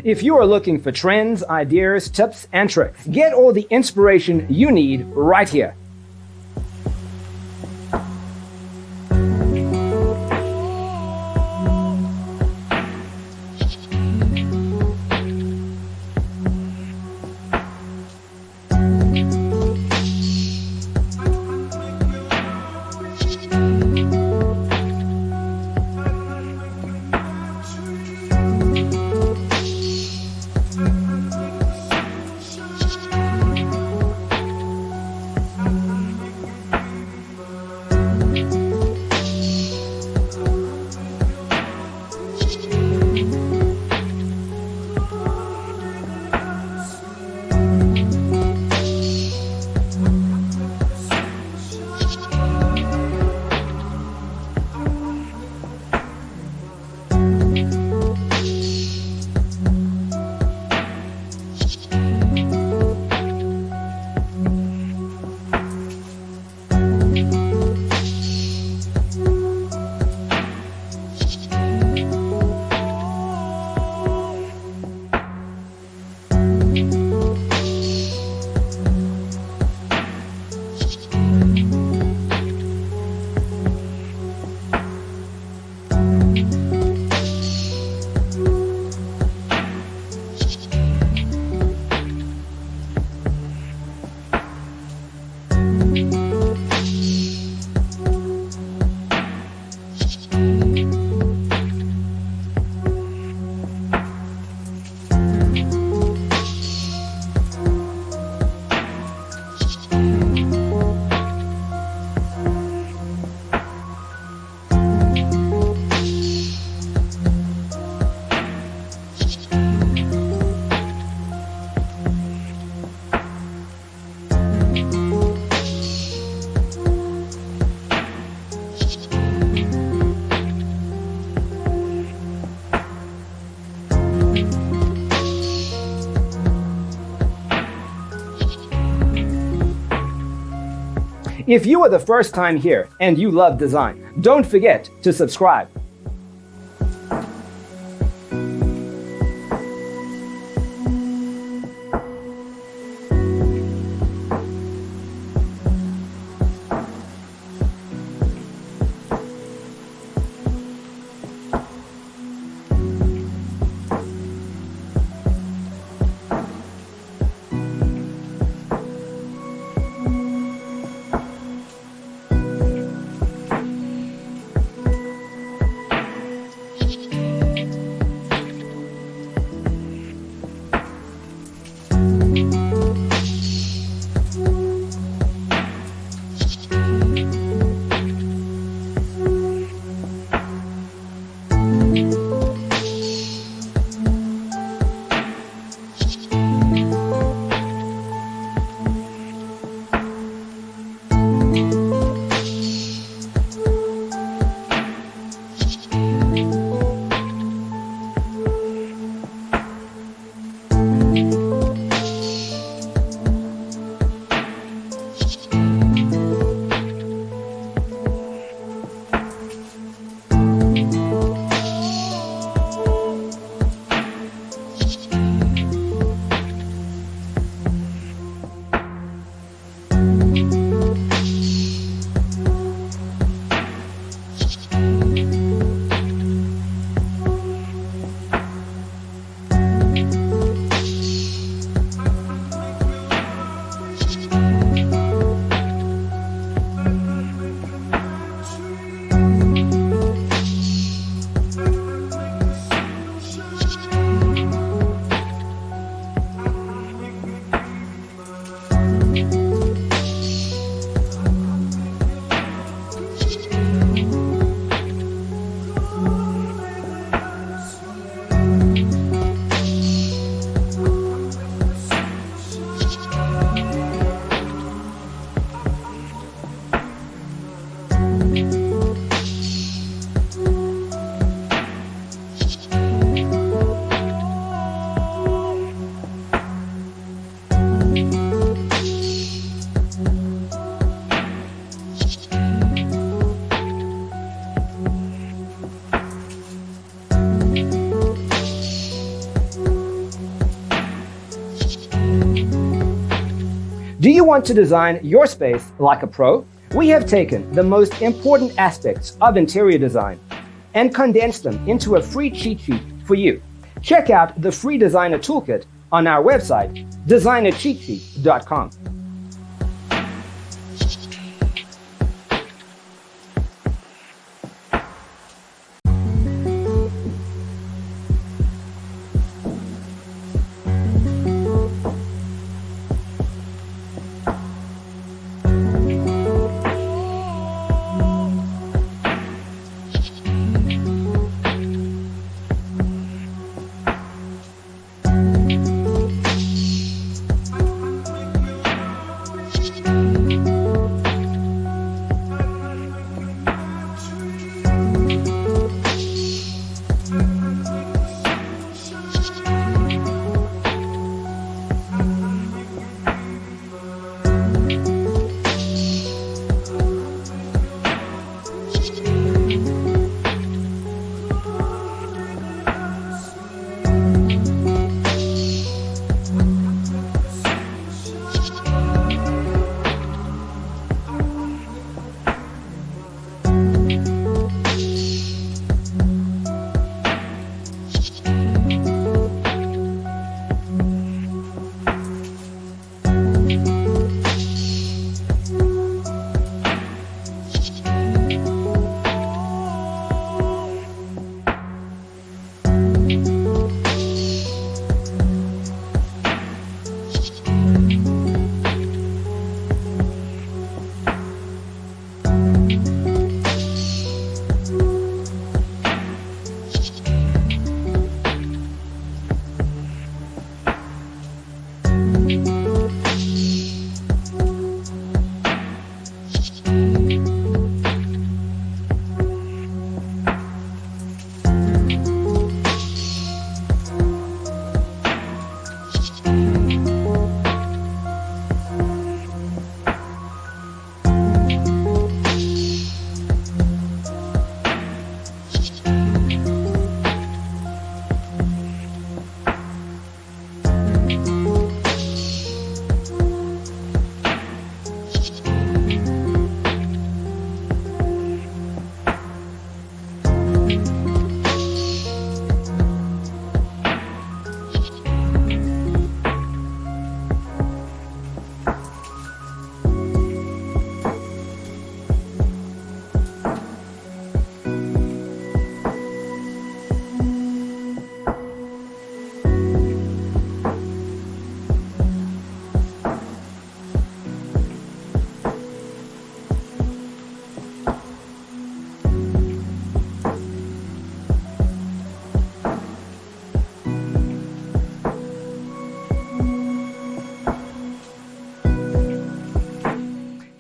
If you are looking for trends, ideas, tips, and tricks, get all the inspiration you need right here. If you are the first time here and you love design, don't forget to subscribe. Do you want to design your space like a pro? We have taken the most important aspects of interior design and condensed them into a free cheat sheet for you. Check out the free designer toolkit on our website, designercheatsheet.com.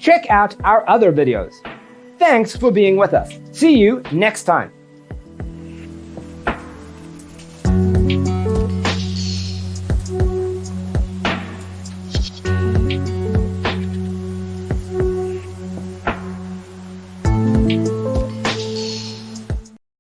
Check out our other videos. Thanks for being with us. See you next time.